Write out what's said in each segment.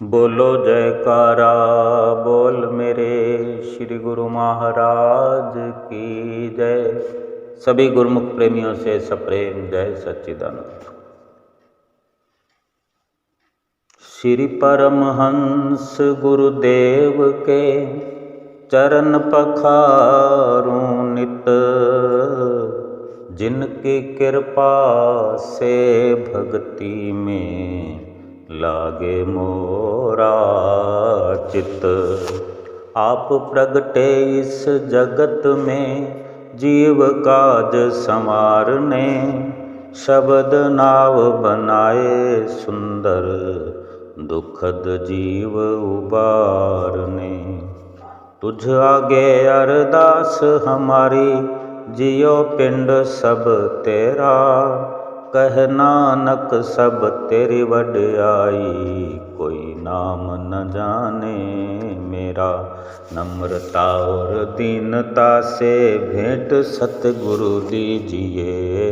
बोलो जयकारा बोल मेरे श्री गुरु महाराज की जय। सभी गुरुमुख प्रेमियों से सप्रेम जय सच्चिदानंद। श्री परमहंस गुरुदेव के चरण पखारूं नित, जिनकी कृपा से भक्ति में लागे मोरा चित। आप प्रगटे इस जगत में जीव काज संवारने, शब्द नाव बनाए सुंदर दुखद जीव उबारने। तुझ आगे अरदास हमारी जियो पिंड सब तेरा, कह नानक सब तेरी वड्याई, कोई नाम न जाने मेरा। नम्रता और दीनता से भेंट सतगुरु दीजिए,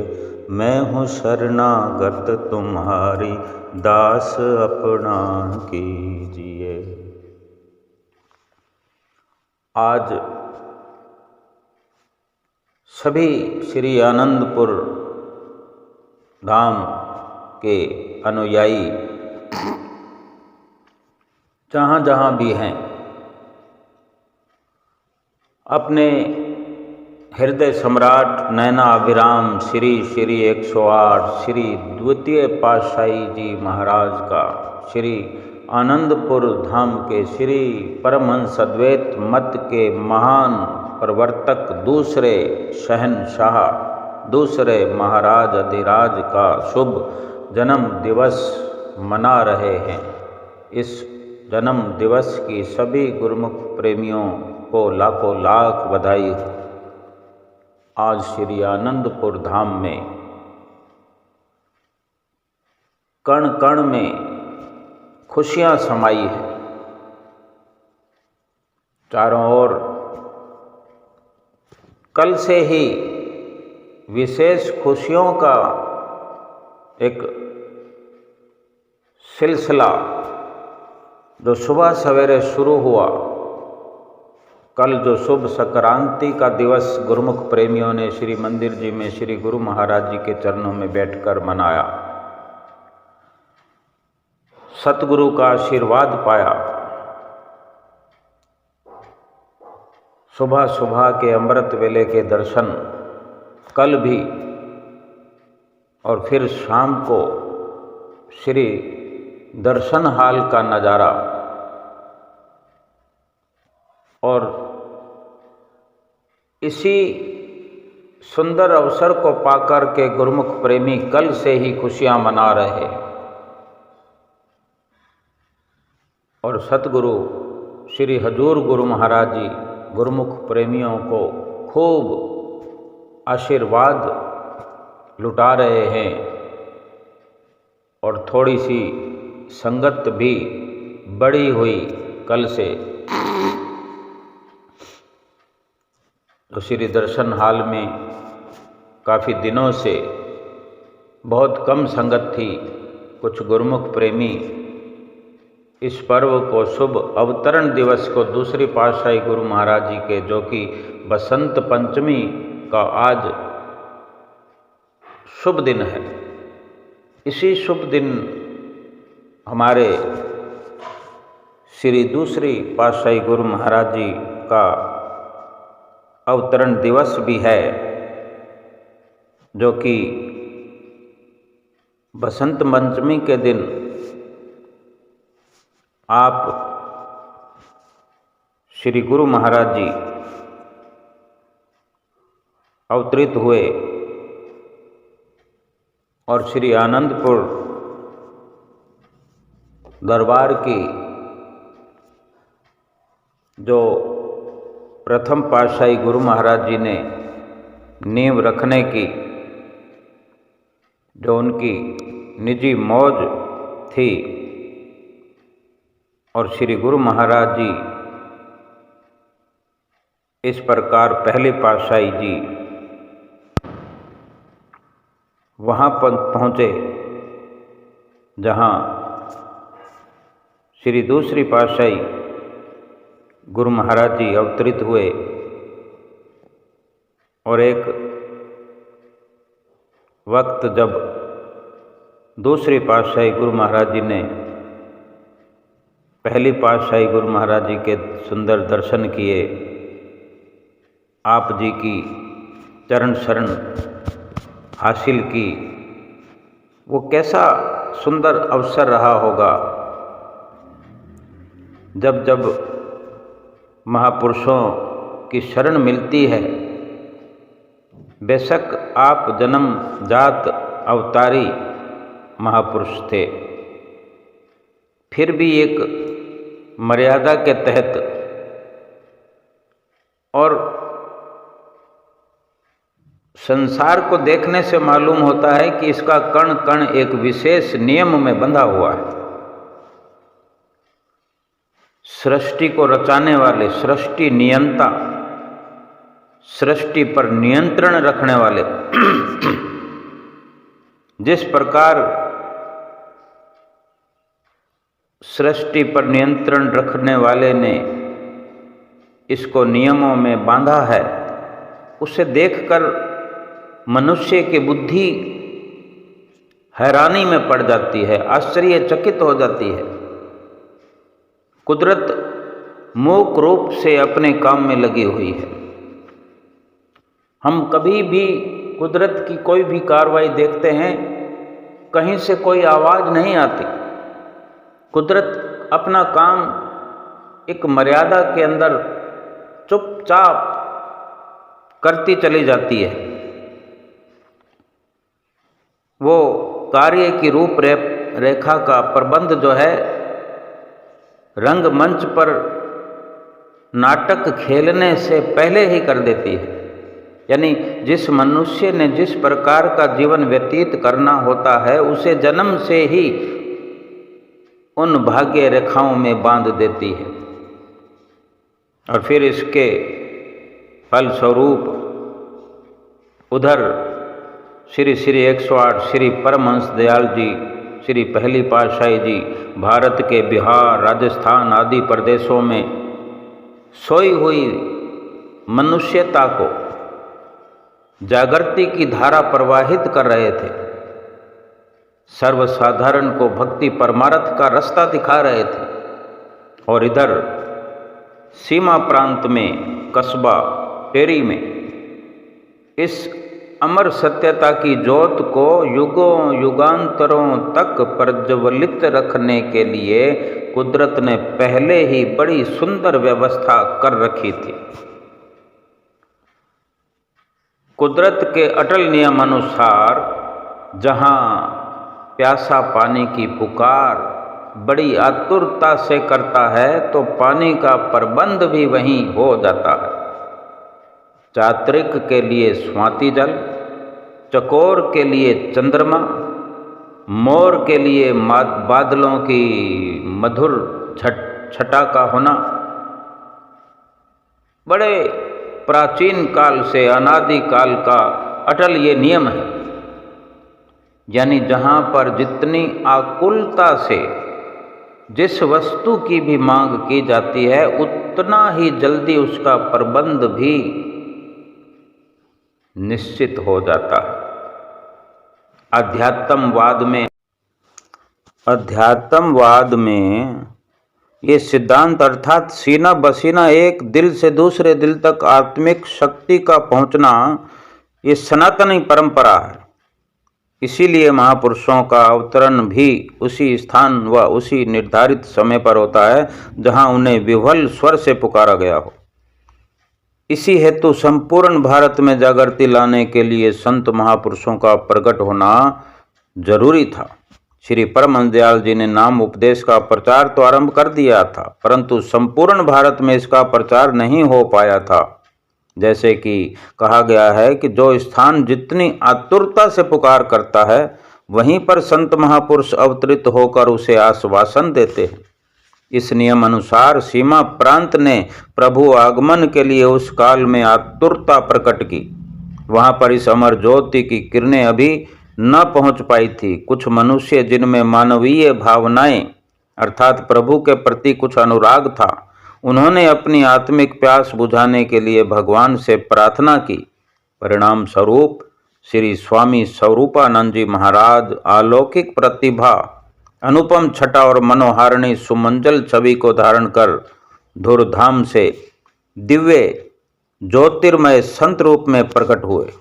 मैं हूँ शरणागत तुम्हारी, दास अपना कीजिए। आज सभी श्री आनंदपुर धाम के अनुयायी जहाँ जहाँ भी हैं, अपने हृदय सम्राट नैना अभिराम श्री 108 श्री द्वितीय पातशाही जी महाराज का, श्री आनंदपुर धाम के श्री परमहंस अद्वैत मत के महान प्रवर्तक, दूसरे शहंशाह, दूसरे महाराज अधिराज का शुभ जन्म दिवस मना रहे हैं। इस जन्म दिवस की सभी गुरुमुख प्रेमियों को लाखों लाख बधाई हो। आज श्री आनंदपुर धाम में कण कण में खुशियां समाई है। चारों ओर कल से ही विशेष खुशियों का एक सिलसिला जो सुबह सवेरे शुरू हुआ। कल जो शुभ संक्रांति का दिवस गुरुमुख प्रेमियों ने श्री मंदिर जी में श्री गुरु महाराज जी के चरणों में बैठकर मनाया, सतगुरु का आशीर्वाद पाया। सुबह सुबह के अमृत वेले के दर्शन कल भी, और फिर शाम को श्री दर्शन हाल का नज़ारा, और इसी सुंदर अवसर को पाकर के गुरुमुख प्रेमी कल से ही खुशियां मना रहे। और सतगुरु श्री हजूर गुरु महाराज जी गुरुमुख प्रेमियों को खूब आशीर्वाद लुटा रहे हैं, और थोड़ी सी संगत भी बढ़ी हुई कल से। तो श्री दर्शन हाल में काफ़ी दिनों से बहुत कम संगत थी। कुछ गुरुमुख प्रेमी इस पर्व को, शुभ अवतरण दिवस को, दूसरी पातशाही गुरु महाराज जी के, जो कि बसंत पंचमी का आज शुभ दिन है, इसी शुभ दिन हमारे श्री दूसरी पातशाही गुरु महाराज जी का अवतरण दिवस भी है, जो कि बसंत पंचमी के दिन आप श्री गुरु महाराज जी अवतरित हुए, और श्री आनंदपुर दरबार की जो प्रथम पातशाही गुरु महाराज जी ने नींव रखने की, जो उनकी निजी मौज थी, और श्री गुरु महाराज जी इस प्रकार पहले पातशाही जी वहाँ पर पहुँचे जहाँ श्री दूसरी पातशाही गुरु महाराज जी अवतरित हुए और एक वक्त जब दूसरी पातशाही गुरु महाराज जी ने पहली पातशाही गुरु महाराज जी के सुंदर दर्शन किए, आप जी की चरण शरण हासिल की, वो कैसा सुंदर अवसर रहा होगा जब जब महापुरुषों की शरण मिलती है। बेशक आप जन्म जात अवतारी महापुरुष थे, फिर भी एक मर्यादा के तहत और संसार को देखने से मालूम होता है कि इसका कण कण एक विशेष नियम में बंधा हुआ है। सृष्टि को रचाने वाले, सृष्टि नियंता, सृष्टि पर नियंत्रण रखने वाले जिस प्रकार सृष्टि पर नियंत्रण रखने वाले ने इसको नियमों में बांधा है, उसे देखकर मनुष्य की बुद्धि हैरानी में पड़ जाती है, आश्चर्यचकित हो जाती है। कुदरत मूक रूप से अपने काम में लगी हुई है। हम कभी भी कुदरत की कोई भी कार्रवाई देखते हैं, कहीं से कोई आवाज़ नहीं आती। कुदरत अपना काम एक मर्यादा के अंदर चुपचाप करती चली जाती है। वो कार्य की रूप रेखा का प्रबंध जो है रंगमंच पर नाटक खेलने से पहले ही कर देती है। यानी जिस मनुष्य ने जिस प्रकार का जीवन व्यतीत करना होता है, उसे जन्म से ही उन भाग्य रेखाओं में बांध देती है और फिर इसके फलस्वरूप उधर श्री श्री 108 श्री परमहंस दयाल जी, श्री पहली पातशाही जी भारत के बिहार, राजस्थान आदि प्रदेशों में सोई हुई मनुष्यता को जागृति की धारा प्रवाहित कर रहे थे। सर्वसाधारण को भक्ति परमार्थ का रास्ता दिखा रहे थे। और इधर सीमा प्रांत में कस्बा टेरी में इस अमर सत्यता की ज्योत को युगों युगांतरों तक प्रज्वलित रखने के लिए कुदरत ने पहले ही बड़ी सुंदर व्यवस्था कर रखी थी। कुदरत के अटल नियम अनुसार जहाँ प्यासा पानी की पुकार बड़ी आतुरता से करता है, तो पानी का प्रबंध भी वहीं हो जाता है। चात्रिक के लिए स्वाति जल, चकोर के लिए चंद्रमा, मोर के लिए बादलों की मधुर छटा का होना बड़े प्राचीन काल से, अनादि काल का अटल ये नियम है। यानी जहाँ पर जितनी आकुलता से जिस वस्तु की भी मांग की जाती है, उतना ही जल्दी उसका प्रबंध भी निश्चित हो जाता है। अध्यात्मवाद में ये सिद्धांत अर्थात सीना बसीना एक दिल से दूसरे दिल तक आत्मिक शक्ति का पहुंचना, ये सनातनी परंपरा है। इसीलिए महापुरुषों का अवतरण भी उसी स्थान व उसी निर्धारित समय पर होता है जहां उन्हें विह्वल स्वर से पुकारा गया हो। इसी हेतु संपूर्ण भारत में जागृति लाने के लिए संत महापुरुषों का प्रकट होना जरूरी था। श्री परमहंस दयाल जी ने नाम उपदेश का प्रचार तो आरंभ कर दिया था, परंतु संपूर्ण भारत में इसका प्रचार नहीं हो पाया था। जैसे कि कहा गया है कि जो स्थान जितनी आतुरता से पुकार करता है, वहीं पर संत महापुरुष अवतरित होकर उसे आश्वासन देते हैं। इस नियम अनुसार सीमा प्रांत ने प्रभु आगमन के लिए उस काल में आतुरता प्रकट की। वहां पर इस अमर ज्योति की किरणें अभी न पहुंच पाई थी। कुछ मनुष्य जिनमें मानवीय भावनाएं अर्थात प्रभु के प्रति कुछ अनुराग था। उन्होंने अपनी आत्मिक प्यास बुझाने के लिए भगवान से प्रार्थना की। परिणाम स्वरूप श्री स्वामी स्वरूपानंद जी महाराज अलौकिक प्रतिभा, अनुपम छटा और मनोहारिणी सुमंजल छवि को धारण कर धुरधाम से दिव्य ज्योतिर्मय संत रूप में प्रकट हुए।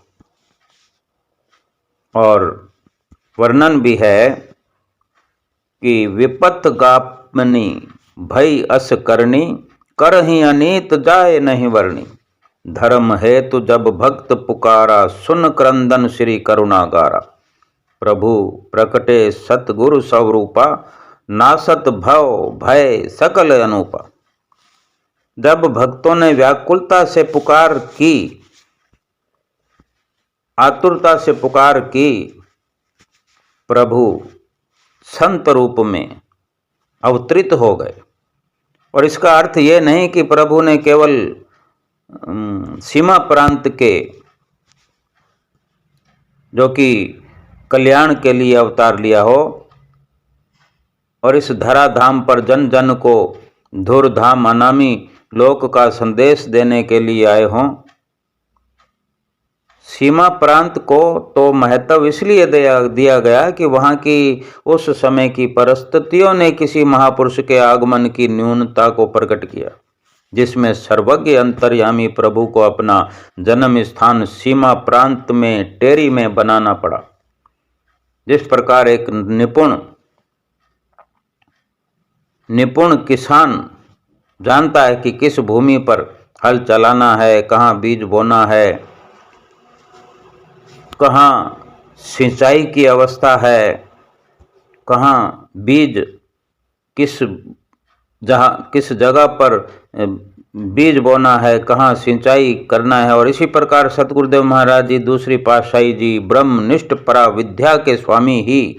और वर्णन भी है कि विपत गापनी भई अस करनी, करही अनीत जाए नहीं वर्णी। धर्म हेतु जब भक्त पुकारा, सुन क्रंदन श्री करुणागारा। प्रभु प्रकटे सतगुरु स्वरूपा, नासत भव भय सकल अनूपा। जब भक्तों ने व्याकुलता से पुकार की, आतुरता से पुकार की, प्रभु संत रूप में अवतरित हो गए। और इसका अर्थ ये नहीं कि प्रभु ने केवल सीमा प्रांत के, जो कि कल्याण के लिए अवतार लिया हो, और इस धराधाम पर जन जन को धुरधाम अनामी लोक का संदेश देने के लिए आए हों। सीमा प्रांत को तो महत्व इसलिए दिया गया कि वहाँ की उस समय की परिस्थितियों ने किसी महापुरुष के आगमन की न्यूनता को प्रकट किया, जिसमें सर्वज्ञ अंतर्यामी प्रभु को अपना जन्म स्थान सीमा प्रांत में टेरी में बनाना पड़ा। जिस प्रकार एक निपुण किसान जानता है कि किस भूमि पर हल चलाना है, कहाँ बीज बोना है, कहाँ सिंचाई की अवस्था है, कहाँ बीज किस जगह पर बीज बोना है, कहाँ सिंचाई करना है। और इसी प्रकार सतगुरुदेव महाराज जी दूसरी पातशाही जी ब्रह्मनिष्ठ पराविद्या के स्वामी ही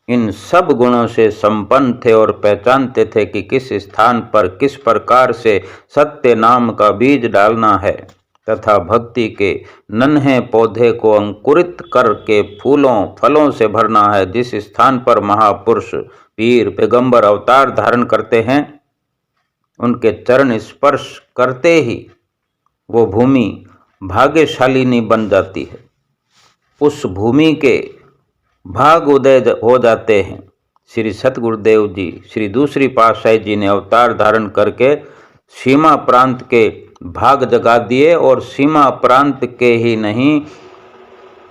इन सब गुणों से संपन्न थे और पहचानते थे कि किस स्थान पर किस प्रकार से सत्य नाम का बीज डालना है तथा भक्ति के नन्हे पौधे को अंकुरित करके फूलों फलों से भरना है। जिस स्थान पर महापुरुष पीर पैगंबर अवतार धारण करते हैं, उनके चरण स्पर्श करते ही वो भूमि भाग्यशालिनी बन जाती है। उस भूमि के भाग उदय हो जाते हैं। श्री सतगुरुदेव जी श्री दूसरी पातशाही जी ने अवतार धारण करके सीमा प्रांत के भाग जगा दिए, और सीमा प्रांत के ही नहीं,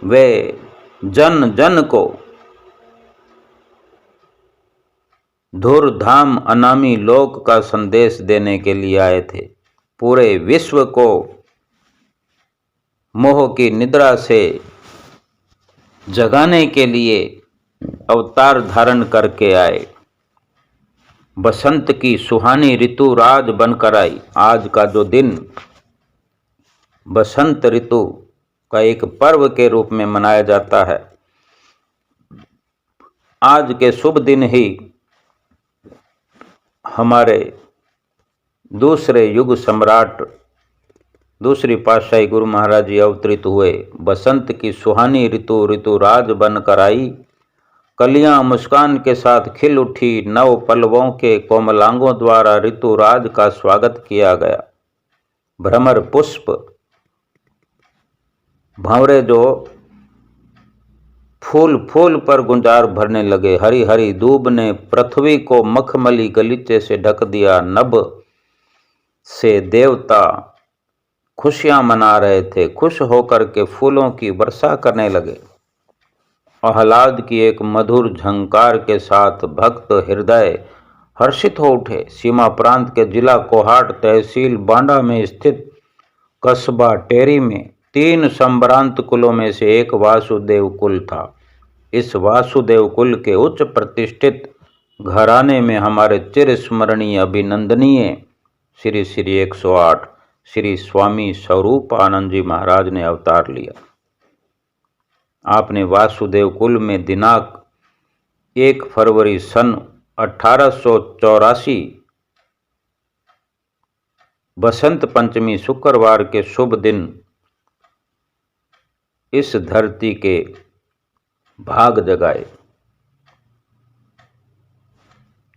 वे जन जन को धुरधाम अनामी लोक का संदेश देने के लिए आए थे। पूरे विश्व को मोह की निद्रा से जगाने के लिए अवतार धारण करके आए। बसंत की सुहानी ऋतु राज बनकर आई। आज का जो दिन बसंत ऋतु का एक पर्व के रूप में मनाया जाता है, आज के शुभ दिन ही हमारे दूसरे युग सम्राट दूसरी पातशाही गुरु महाराज जी अवतरित हुए। बसंत की सुहानी ऋतु ऋतुराज बनकर आई। कलियां मुस्कान के साथ खिल उठी। नव पल्लवों के कोमलांगों द्वारा ऋतुराज का स्वागत किया गया। भ्रमर पुष्प भंवरे जो फूल फूल पर गुंजार भरने लगे। हरी हरी दूब ने पृथ्वी को मखमली गलीचे से ढक दिया। नभ से देवता खुशियां मना रहे थे। खुश होकर के फूलों की वर्षा करने लगे। आह्लाद की एक मधुर झंकार के साथ भक्त हृदय हर्षित हो उठे। सीमा प्रांत के जिला कोहाट तहसील बांडा में स्थित कस्बा टेरी में 3 संभ्रांत कुलों में से एक वासुदेव कुल था। इस वासुदेव कुल के उच्च प्रतिष्ठित घराने में हमारे चिरस्मरणीय अभिनंदनीय श्री श्री 108 श्री स्वामी स्वरूपानंद जी महाराज ने अवतार लिया। आपने वासुदेव कुल में दिनांक 1 फरवरी सन 1884 बसंत पंचमी शुक्रवार के शुभ दिन इस धरती के भाग जगाए।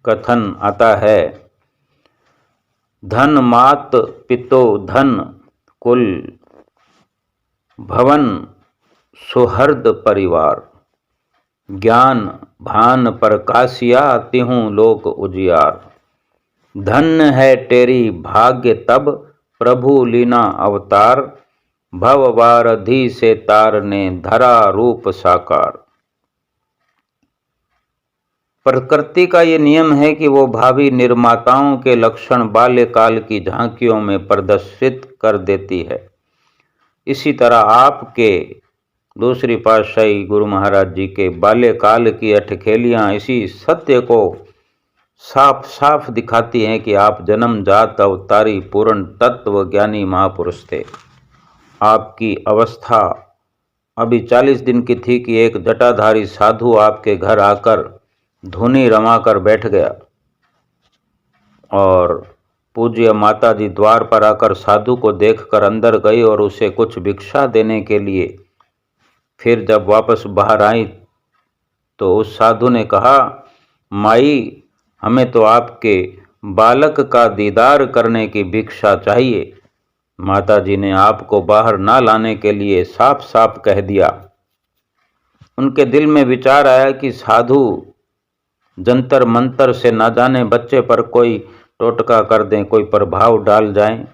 कथन आता है, धन मात पितो धन कुल भवन सुहृद परिवार, ज्ञान भान प्रकाशिया तिहूँ लोक उजियार। धन्य है तेरी भाग्य तब प्रभु लीना अवतार, भव वारधि से तारने धरा रूप साकार। प्रकृति का ये नियम है कि वो भावी निर्माताओं के लक्षण बाल्यकाल की झांकियों में प्रदर्शित कर देती है। इसी तरह आपके दूसरी पातशाही गुरु महाराज जी के बाल्यकाल की अठखेलियाँ इसी सत्य को साफ साफ दिखाती हैं कि आप जन्मजात अवतारी पूर्ण तत्व ज्ञानी महापुरुष थे। आपकी अवस्था अभी 40 दिन की थी कि एक जटाधारी साधु आपके घर आकर धुनी रमाकर बैठ गया और पूज्य माता जी द्वार पर आकर साधु को देखकर अंदर गई और उसे कुछ भिक्षा देने के लिए फिर जब वापस बाहर आई तो उस साधु ने कहा, माई हमें तो आपके बालक का दीदार करने की भिक्षा चाहिए। माता जी ने आपको बाहर ना लाने के लिए साफ साफ कह दिया। उनके दिल में विचार आया कि साधु जंतर मंतर से ना जाने बच्चे पर कोई टोटका कर दें, कोई प्रभाव डाल जाएं।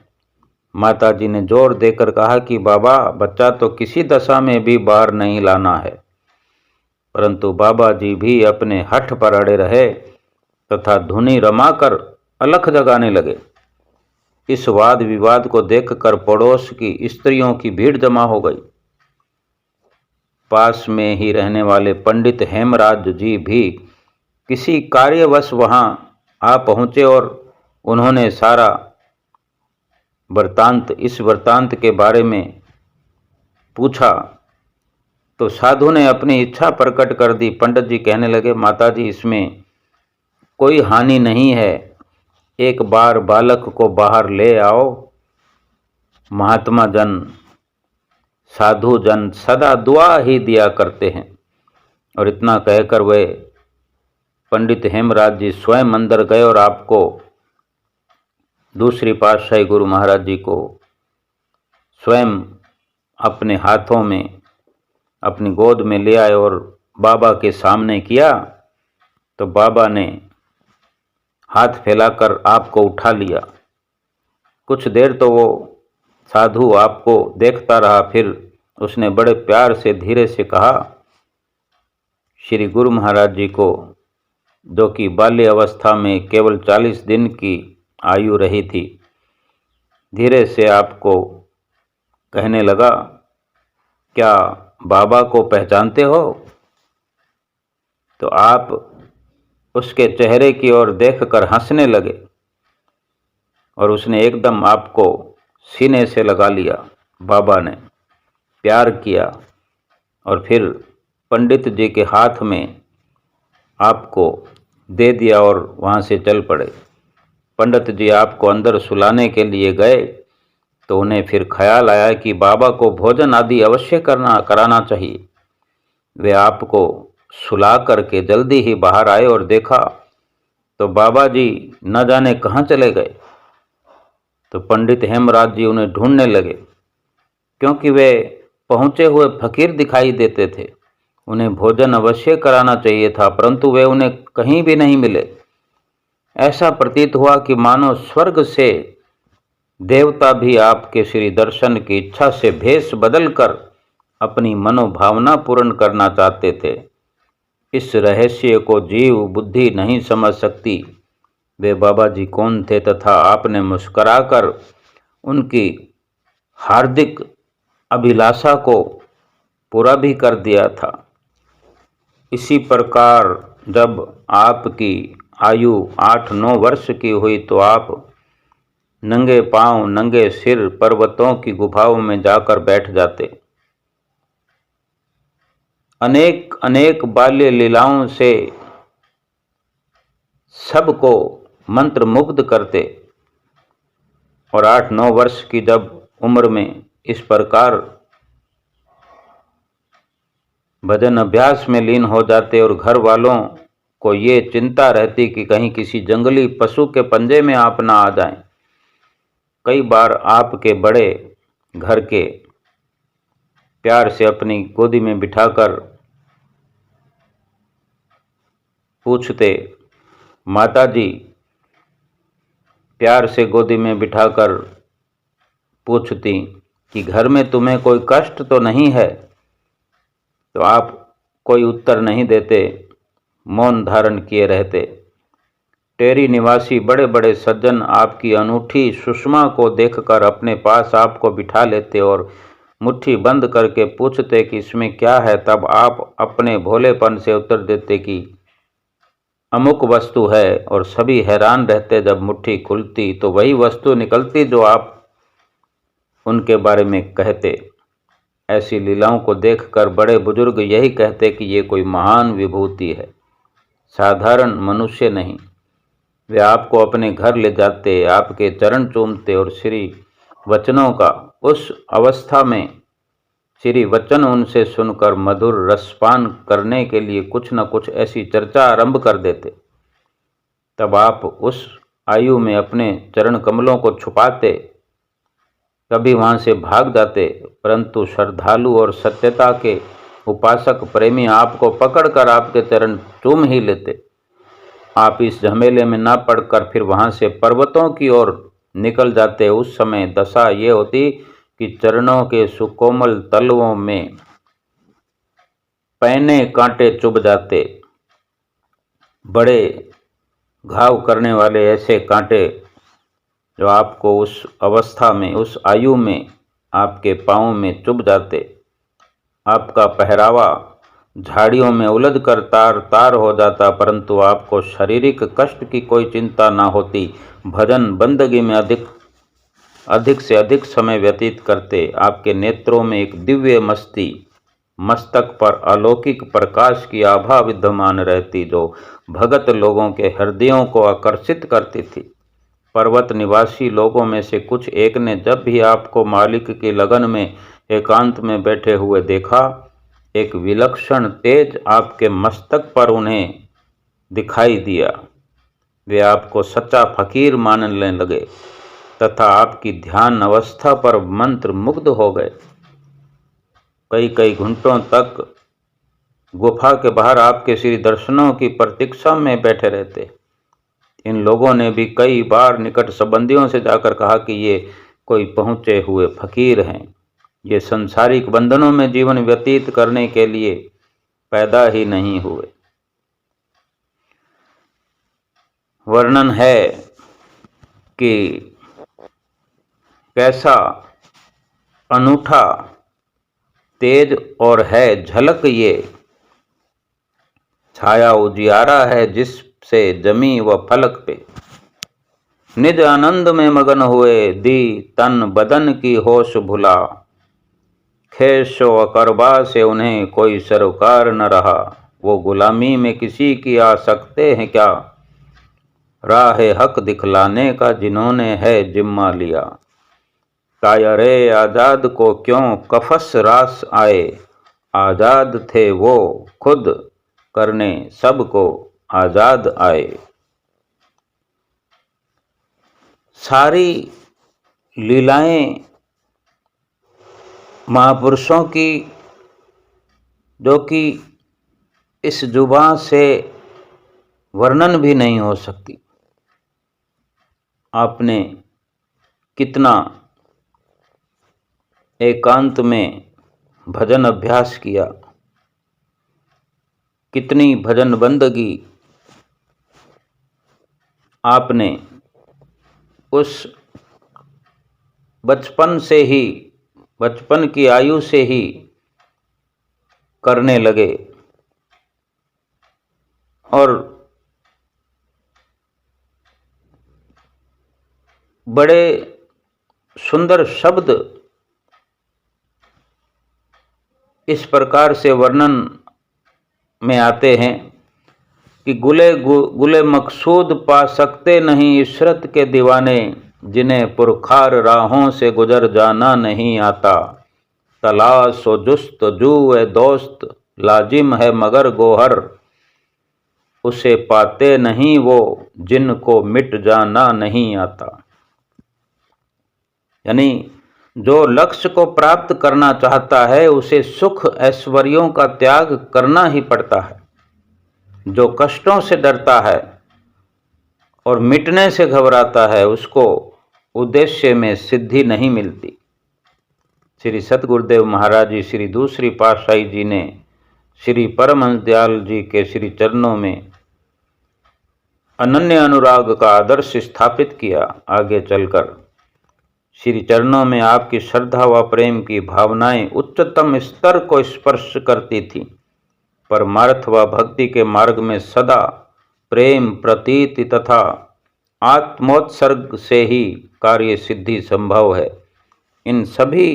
माता जी ने जोर देकर कहा कि बाबा, बच्चा तो किसी दशा में भी बाहर नहीं लाना है। परंतु बाबा जी भी अपने हठ पर अड़े रहे तथा धुनी रमाकर अलख जगाने लगे। इस वाद विवाद को देखकर पड़ोस की स्त्रियों की भीड़ जमा हो गई। पास में ही रहने वाले पंडित हेमराज जी भी किसी कार्यवश वहां आ पहुंचे और उन्होंने सारा इस वृत्तांत के बारे में पूछा तो साधु ने अपनी इच्छा प्रकट कर दी। पंडित जी कहने लगे, माता जी इसमें कोई हानि नहीं है, एक बार बालक को बाहर ले आओ। महात्मा जन साधु जन सदा दुआ ही दिया करते हैं। और इतना कहकर वे पंडित हेमराज जी स्वयं अंदर गए और आपको दूसरी पातशाही गुरु महाराज जी को स्वयं अपने हाथों में अपनी गोद में ले आए और बाबा के सामने किया तो बाबा ने हाथ फैलाकर आपको उठा लिया। कुछ देर तो वो साधु आपको देखता रहा, फिर उसने बड़े प्यार से धीरे से कहा, श्री गुरु महाराज जी को, जो कि बाल्य अवस्था में केवल 40 दिन की आयु रही थी, धीरे से आपको कहने लगा, क्या बाबा को पहचानते हो? तो आप उसके चेहरे की ओर देखकर हंसने लगे और उसने एकदम आपको सीने से लगा लिया। बाबा ने प्यार किया और फिर पंडित जी के हाथ में आपको दे दिया और वहाँ से चल पड़े। पंडित जी आपको अंदर सुलाने के लिए गए तो उन्हें फिर ख्याल आया कि बाबा को भोजन आदि अवश्य कराना चाहिए। वे आपको सुला करके जल्दी ही बाहर आए और देखा तो बाबा जी न जाने कहाँ चले गए। तो पंडित हेमराज जी उन्हें ढूंढने लगे, क्योंकि वे पहुँचे हुए फकीर दिखाई देते थे। उन्हें भोजन अवश्य कराना चाहिए था, परंतु वे उन्हें कहीं भी नहीं मिले। ऐसा प्रतीत हुआ कि मानो स्वर्ग से देवता भी आपके श्री दर्शन की इच्छा से भेष बदलकर अपनी मनोभावना पूर्ण करना चाहते थे। इस रहस्य को जीव बुद्धि नहीं समझ सकती। वे बाबा जी कौन थे तथा आपने मुस्कुराकर उनकी हार्दिक अभिलाषा को पूरा भी कर दिया था। इसी प्रकार जब आपकी आयु 8-9 वर्ष की हुई तो आप नंगे पांव नंगे सिर पर्वतों की गुफाओं में जाकर बैठ जाते। अनेक अनेक बाल्य लीलाओं से सबको मंत्र मुग्ध करते और 8-9 वर्ष की जब उम्र में इस प्रकार भजन अभ्यास में लीन हो जाते और घर वालों को ये चिंता रहती कि कहीं किसी जंगली पशु के पंजे में आप ना आ जाएं। कई बार आपके बड़े घर के प्यार से अपनी गोदी में बिठाकर पूछते, माताजी प्यार से गोदी में बिठाकर पूछती कि घर में तुम्हें कोई कष्ट तो नहीं है, तो आप कोई उत्तर नहीं देते, मौन धारण किए रहते। टेरी निवासी बड़े बड़े सज्जन आपकी अनूठी सुषमा को देखकर अपने पास आपको बिठा लेते और मुट्ठी बंद करके पूछते कि इसमें क्या है। तब आप अपने भोलेपन से उत्तर देते कि अमुक वस्तु है, और सभी हैरान रहते। जब मुट्ठी खुलती तो वही वस्तु निकलती जो आप उनके बारे में कहते। ऐसी लीलाओं को देखकर बड़े बुजुर्ग यही कहते कि ये कोई महान विभूति है, साधारण मनुष्य नहीं। वे आपको अपने घर ले जाते, आपके चरण चूमते और श्री वचनों का उस अवस्था में श्री वचन उनसे सुनकर मधुर रसपान करने के लिए कुछ न कुछ ऐसी चर्चा आरंभ कर देते। तब आप उस आयु में अपने चरण कमलों को छुपाते, कभी वहाँ से भाग जाते, परंतु श्रद्धालु और सत्यता के उपासक प्रेमी आपको पकड़कर आपके चरण चूम ही लेते। आप इस झमेले में ना पड़कर फिर वहाँ से पर्वतों की ओर निकल जाते। उस समय दशा ये होती कि चरणों के सुकोमल तलवों में पैने कांटे चुभ जाते, बड़े घाव करने वाले ऐसे कांटे जो आपको उस अवस्था में, उस आयु में आपके पाँव में चुभ जाते। आपका पहरावा झाड़ियों में उलझकर तार तार हो जाता, परंतु आपको शारीरिक कष्ट की कोई चिंता ना होती। भजन बंदगी में अधिक से अधिक समय व्यतीत करते। आपके नेत्रों में एक दिव्य मस्ती, मस्तक पर अलौकिक प्रकाश की आभा विद्यमान रहती, जो भगत लोगों के हृदयों को आकर्षित करती थी। पर्वत निवासी लोगों में से कुछ एक ने जब भी आपको मालिक की लगन में एकांत में बैठे हुए देखा, एक विलक्षण तेज आपके मस्तक पर उन्हें दिखाई दिया। वे आपको सच्चा फकीर मानने लगे तथा आपकी ध्यान अवस्था पर मंत्र मुग्ध हो गए। कई कई घंटों तक गुफा के बाहर आपके श्री दर्शनों की प्रतीक्षा में बैठे रहते। इन लोगों ने भी कई बार निकट संबंधियों से जाकर कहा कि ये कोई पहुँचे हुए फकीर हैं, ये संसारिक बंधनों में जीवन व्यतीत करने के लिए पैदा ही नहीं हुए। वर्णन है कि कैसा अनूठा तेज और है झलक, ये छाया उजियारा है जिससे जमी व फलक पे। निज आनंद में मगन हुए, दी तन बदन की होश भुला। खेशो अकरबा से उन्हें कोई सरोकार न रहा। वो गुलामी में किसी की आ सकते हैं क्या, राह हक दिखलाने का जिन्होंने है जिम्मा लिया। कायरे आजाद को क्यों कफस रास आए, आजाद थे वो खुद करने सबको आजाद आए। सारी लीलाएं महापुरुषों की, जो कि इस जुबान से वर्णन भी नहीं हो सकती। आपने कितना एकांत में भजन अभ्यास किया, कितनी भजन बंदगी आपने उस बचपन से ही, बचपन की आयु से ही करने लगे। और बड़े सुंदर शब्द इस प्रकार से वर्णन में आते हैं कि गुले मकसूद पा सकते नहीं इशरत के दीवाने, जिन्हें पुरखार राहों से गुजर जाना नहीं आता। तलाश व जुस्तजू ए दोस्त लाजिम है मगर गोहर, उसे पाते नहीं वो जिनको मिट जाना नहीं आता। यानी जो लक्ष्य को प्राप्त करना चाहता है उसे सुख ऐश्वर्यों का त्याग करना ही पड़ता है। जो कष्टों से डरता है और मिटने से घबराता है उसको उद्देश्य में सिद्धि नहीं मिलती। श्री सतगुरुदेव महाराज जी श्री दूसरी पातशाही जी ने श्री परमहंस दयाल जी के श्री चरणों में अनन्य अनुराग का आदर्श स्थापित किया। आगे चलकर श्री चरणों में आपकी श्रद्धा व प्रेम की भावनाएं उच्चतम स्तर को स्पर्श करती थीं। परमार्थ व भक्ति के मार्ग में सदा प्रेम, प्रतीति तथा आत्मोत्सर्ग से ही कार्य सिद्धि संभव है। इन सभी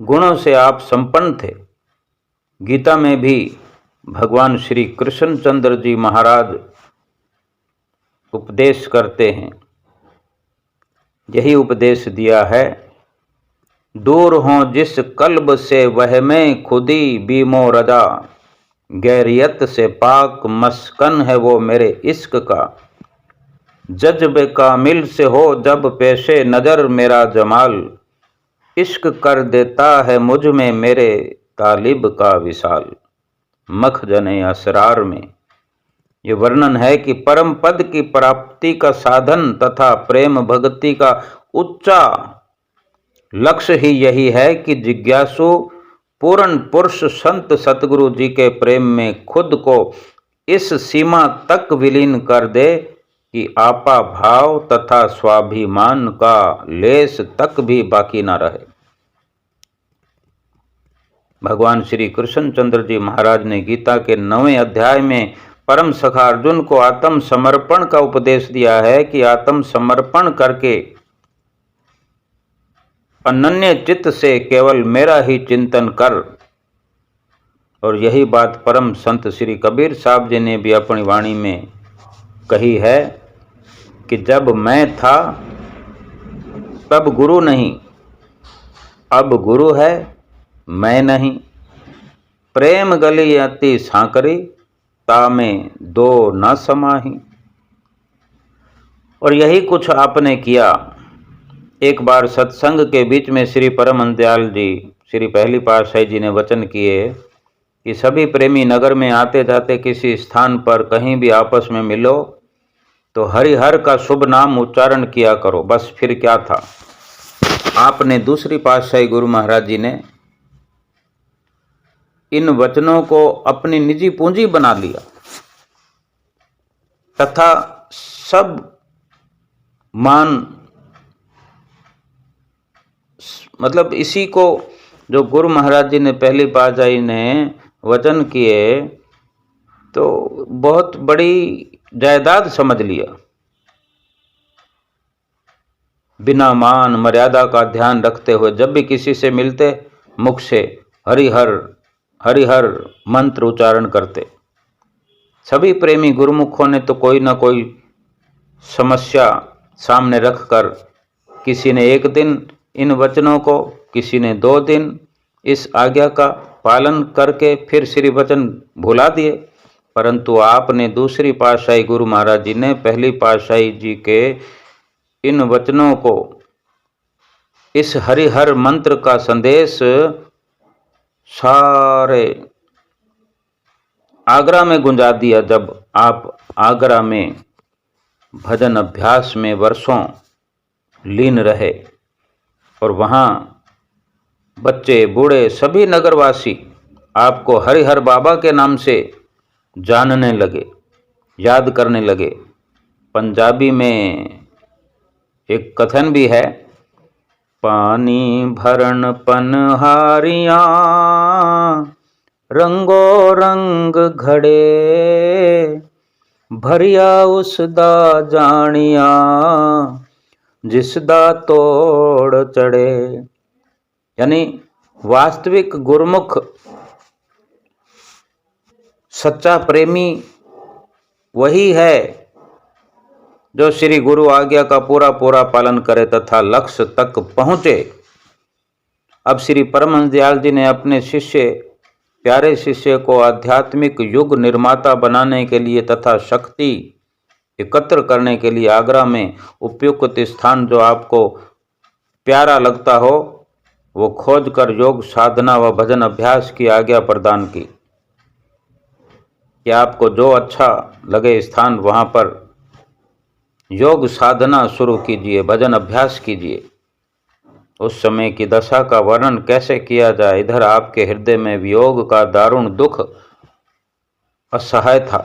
गुणों से आप संपन्न थे। गीता में भी भगवान श्री कृष्णचंद्र जी महाराज उपदेश करते हैं, यही उपदेश दिया है, दूर हों जिस कल्ब से वह में खुदी बीमो रजा, गैरियत से पाक मस्कन है वो मेरे इश्क का, जज्ब कामिल से हो जब पेशे नजर मेरा जमाल, इश्क कर देता है मुझ में मेरे तालिब का विशाल। मखजने असरार में ये वर्णन है कि परम पद की प्राप्ति का साधन तथा प्रेम भक्ति का उच्चा लक्ष्य ही यही है कि जिज्ञासु पूर्ण पुरुष संत सतगुरु जी के प्रेम में खुद को इस सीमा तक विलीन कर दे कि आपा भाव तथा स्वाभिमान का लेस तक भी बाकी न रहे। भगवान श्री कृष्णचंद्र जी महाराज ने गीता के 9वें अध्याय में परम सखा अर्जुन को आत्म समर्पण का उपदेश दिया है कि आत्म समर्पण करके अनन्य चित्त से केवल मेरा ही चिंतन कर। और यही बात परम संत श्री कबीर साहब जी ने भी अपनी वाणी में कही है कि जब मैं था तब गुरु नहीं, अब गुरु है मैं नहीं, प्रेम गली अति सांकरी तामे दो न समाही। और यही कुछ आपने किया। एक बार सत्संग के बीच में श्री परमहंस दयाल जी श्री पहली पातशाही जी ने वचन किए कि सभी प्रेमी नगर में आते जाते किसी स्थान पर कहीं भी आपस में मिलो तो हरिहर का शुभ नाम उच्चारण किया करो। बस फिर क्या था, आपने दूसरी पातशाही गुरु महाराज जी ने इन वचनों को अपनी निजी पूंजी बना लिया तथा सब मान मतलब इसी को जो गुरु महाराज जी ने पहली पातशाही ने वचन किए तो बहुत बड़ी जायदाद समझ लिया। बिना मान मर्यादा का ध्यान रखते हुए जब भी किसी से मिलते मुख से हरिहर हरिहर मंत्र उच्चारण करते। सभी प्रेमी गुरुमुखों ने तो कोई ना कोई समस्या सामने रखकर किसी ने एक दिन इन वचनों को, किसी ने 2 दिन इस आज्ञा का पालन करके फिर श्री वचन भुला दिए। परंतु आपने दूसरी पातशाही गुरु महाराज जी ने पहली पातशाही जी के इन वचनों को, इस हरिहर मंत्र का संदेश सारे आगरा में गुंजा दिया। जब आप आगरा में भजन अभ्यास में वर्षों लीन रहे और वहाँ बच्चे बूढ़े सभी नगरवासी आपको हरिहर बाबा के नाम से जानने लगे, याद करने लगे। पंजाबी में एक कथन भी है, पानी भरन पनहारियाँ रंगो रंग घड़े, भरिया उसदा जानिया जिसदा तोड़ चढ़े। यानी वास्तविक गुरुमुख सच्चा प्रेमी वही है जो श्री गुरु आज्ञा का पूरा पूरा पालन करे तथा लक्ष्य तक पहुँचे। अब श्री परमहंस दयाल जी ने अपने शिष्य प्यारे शिष्य को आध्यात्मिक युग निर्माता बनाने के लिए तथा शक्ति एकत्र करने के लिए आगरा में उपयुक्त स्थान जो आपको प्यारा लगता हो वो खोज कर योग साधना व भजन अभ्यास की आज्ञा प्रदान की कि आपको जो अच्छा लगे स्थान वहाँ पर योग साधना शुरू कीजिए, भजन अभ्यास कीजिए। उस समय की दशा का वर्णन कैसे किया जाए। इधर आपके हृदय में वियोग का दारुण दुख असहाय था,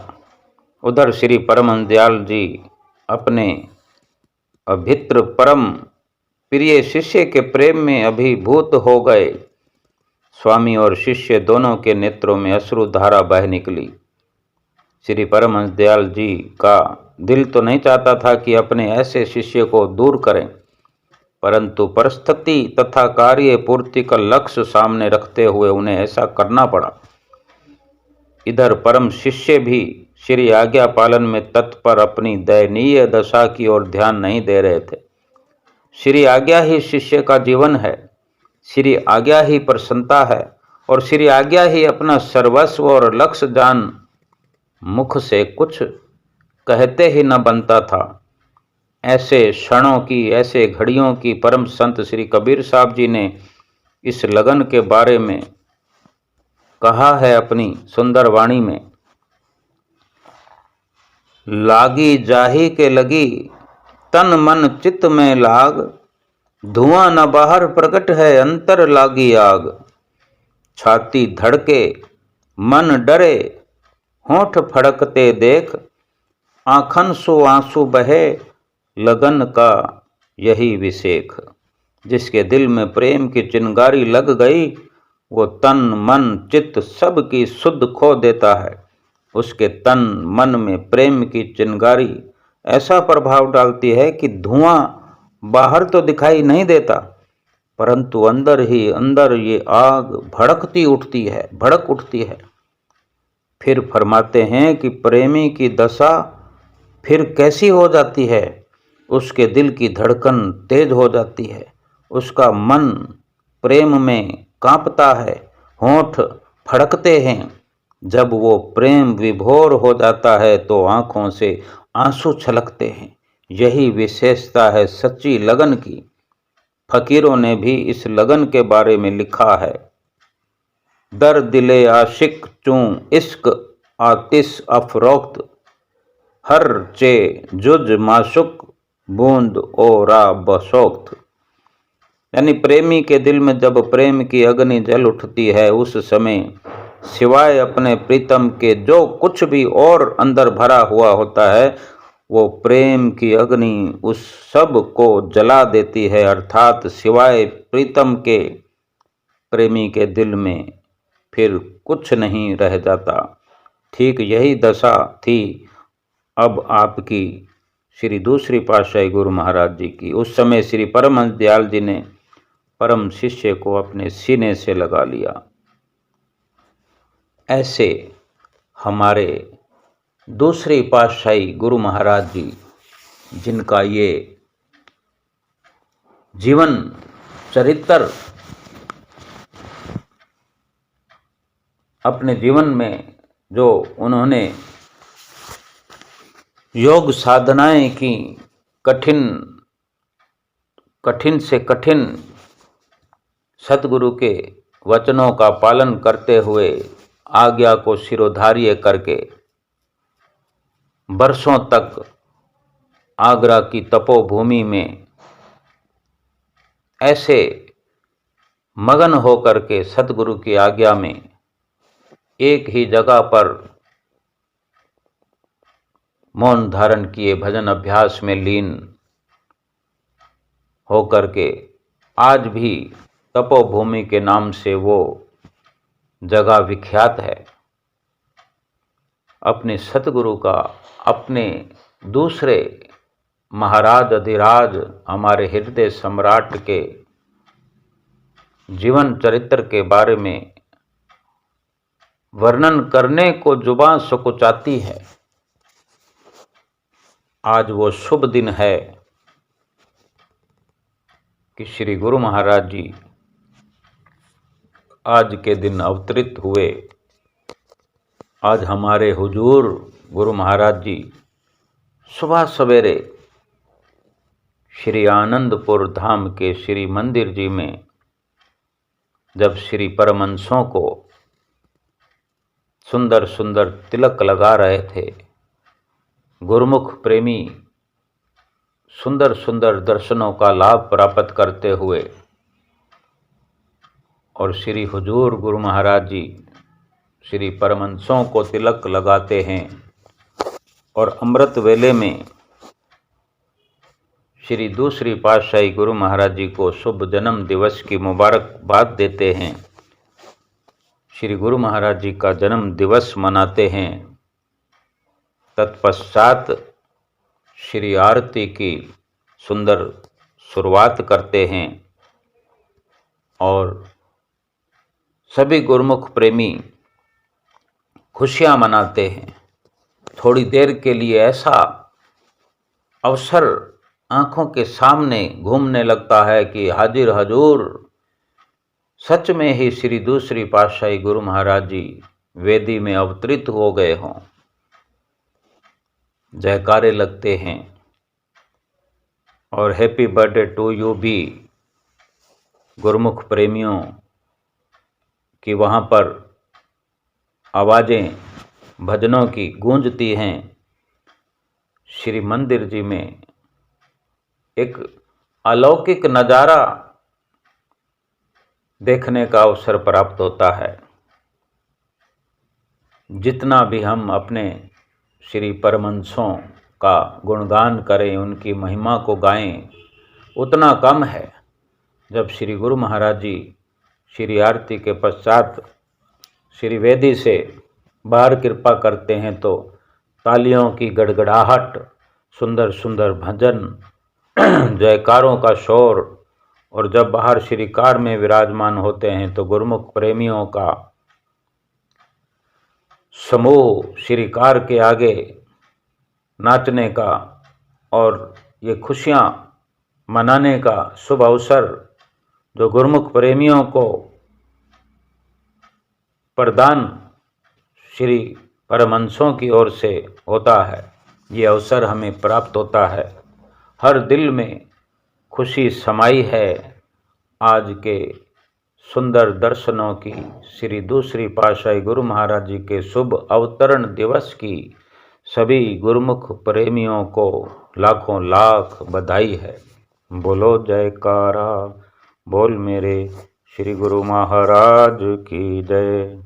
उधर श्री परमहंस दयाल जी अपने अभित्र परम प्रिय शिष्य के प्रेम में अभिभूत हो गए। स्वामी और शिष्य दोनों के नेत्रों में अश्रु धारा बह निकली। श्री परमहंस दयाल जी का दिल तो नहीं चाहता था कि अपने ऐसे शिष्य को दूर करें, परंतु परिस्थिति तथा कार्य पूर्ति का लक्ष्य सामने रखते हुए उन्हें ऐसा करना पड़ा। इधर परम शिष्य भी श्री आज्ञा पालन में तत्पर अपनी दयनीय दशा की ओर ध्यान नहीं दे रहे थे। श्री आज्ञा ही शिष्य का जीवन है, श्री आज्ञा ही प्रसन्नता है और श्री आज्ञा ही अपना सर्वस्व और लक्ष्य जान मुख से कुछ कहते ही न बनता था। ऐसे क्षणों की, ऐसे घड़ियों की परम संत श्री कबीर साहब जी ने इस लगन के बारे में कहा है अपनी सुंदर वाणी में। लागी जाही के लगी तन मन चित्त में लाग, धुआं न बाहर प्रकट है अंतर लागी आग। छाती धड़के मन डरे होंठ फड़कते देख, आँखन सो आंसू बहे लगन का यही विशेख। जिसके दिल में प्रेम की चिंगारी लग गई वो तन मन चित्त सब की शुद्ध खो देता है। उसके तन मन में प्रेम की चिंगारी ऐसा प्रभाव डालती है कि धुआं बाहर तो दिखाई नहीं देता, परंतु अंदर ही अंदर ये आग भड़क उठती है। फिर फरमाते हैं कि प्रेमी की दशा फिर कैसी हो जाती है। उसके दिल की धड़कन तेज हो जाती है, उसका मन प्रेम में कांपता है, होंठ फड़कते हैं। जब वो प्रेम विभोर हो जाता है तो आंखों से आंसू छलकते हैं। यही विशेषता है सच्ची लगन की। फकीरों ने भी इस लगन के बारे में लिखा है। दर दिले आशिक चूं इश्क आतिश अफरोक्त, हर चे जुज माशुक बूंद ओरा बसोक्त। यानी प्रेमी के दिल में जब प्रेम की अग्नि जल उठती है उस समय सिवाय अपने प्रीतम के जो कुछ भी और अंदर भरा हुआ होता है वो प्रेम की अग्नि उस सब को जला देती है। अर्थात सिवाय प्रीतम के प्रेमी के दिल में फिर कुछ नहीं रह जाता। ठीक यही दशा थी अब आपकी श्री दूसरी पातशाही गुरु महाराज जी की। उस समय श्री परमहंस दयाल जी ने परम शिष्य को अपने सीने से लगा लिया। ऐसे हमारे दूसरी पातशाही गुरु महाराज जी, जिनका ये जीवन चरित्र अपने जीवन में जो उन्होंने योग साधनाएं की, कठिन से कठिन सतगुरु के वचनों का पालन करते हुए आज्ञा को शिरोधार्य करके वर्षों तक आगरा की तपोभूमि में ऐसे मगन होकर के सतगुरु की आज्ञा में एक ही जगह पर मौन धारण किए भजन अभ्यास में लीन होकर के आज भी तपोभूमि के नाम से वो जगह विख्यात है। अपने सतगुरु का, अपने दूसरे महाराज अधिराज हमारे हृदय सम्राट के जीवन चरित्र के बारे में वर्णन करने को जुबान सकुचाती है। आज वो शुभ दिन है कि श्री गुरु महाराज जी आज के दिन अवतरित हुए। आज हमारे हुजूर गुरु महाराज जी सुबह सवेरे श्री आनंदपुर धाम के श्री मंदिर जी में जब श्री परमहंसों को सुंदर सुंदर तिलक लगा रहे थे, गुरुमुख प्रेमी सुंदर सुंदर दर्शनों का लाभ प्राप्त करते हुए और श्री हुजूर गुरु महाराज जी श्री परमहंसों को तिलक लगाते हैं और अमृत वेले में श्री दूसरी पातशाही गुरु महाराज जी को शुभ जन्म दिवस की मुबारकबाद देते हैं, श्री गुरु महाराज जी का जन्म दिवस मनाते हैं। तत्पश्चात श्री आरती की सुंदर शुरुआत करते हैं और सभी गुरुमुख प्रेमी खुशियां मनाते हैं। थोड़ी देर के लिए ऐसा अवसर आंखों के सामने घूमने लगता है कि हाजिर हजूर सच में ही श्री दूसरी पातशाही गुरु महाराज जी वेदी में अवतरित हो गए हों। जयकारे लगते हैं और हैप्पी बर्थडे टू यू भी गुरुमुख प्रेमियों कि वहाँ पर आवाज़ें भजनों की गूंजती हैं। श्री मंदिर जी में एक अलौकिक नज़ारा देखने का अवसर प्राप्त होता है। जितना भी हम अपने श्री परमहंसों का गुणगान करें, उनकी महिमा को गाएं, उतना कम है। जब श्री गुरु महाराज जी श्री आरती के पश्चात श्री वेदी से बाहर कृपा करते हैं तो तालियों की गड़गड़ाहट, सुंदर सुंदर भजन, जयकारों का शोर, और जब बाहर श्री कार में विराजमान होते हैं तो गुरुमुख प्रेमियों का समूह श्री कार के आगे नाचने का और ये खुशियाँ मनाने का शुभ अवसर जो गुरुमुख प्रेमियों को प्रदान श्री परमहंसों की ओर से होता है, ये अवसर हमें प्राप्त होता है। हर दिल में खुशी समाई है आज के सुंदर दर्शनों की, श्री दूसरी पातशाही गुरु महाराज जी के शुभ अवतरण दिवस की सभी गुरुमुख प्रेमियों को लाखों लाख बधाई है। बोलो जयकारा, बोल मेरे श्री गुरु महाराज की जय।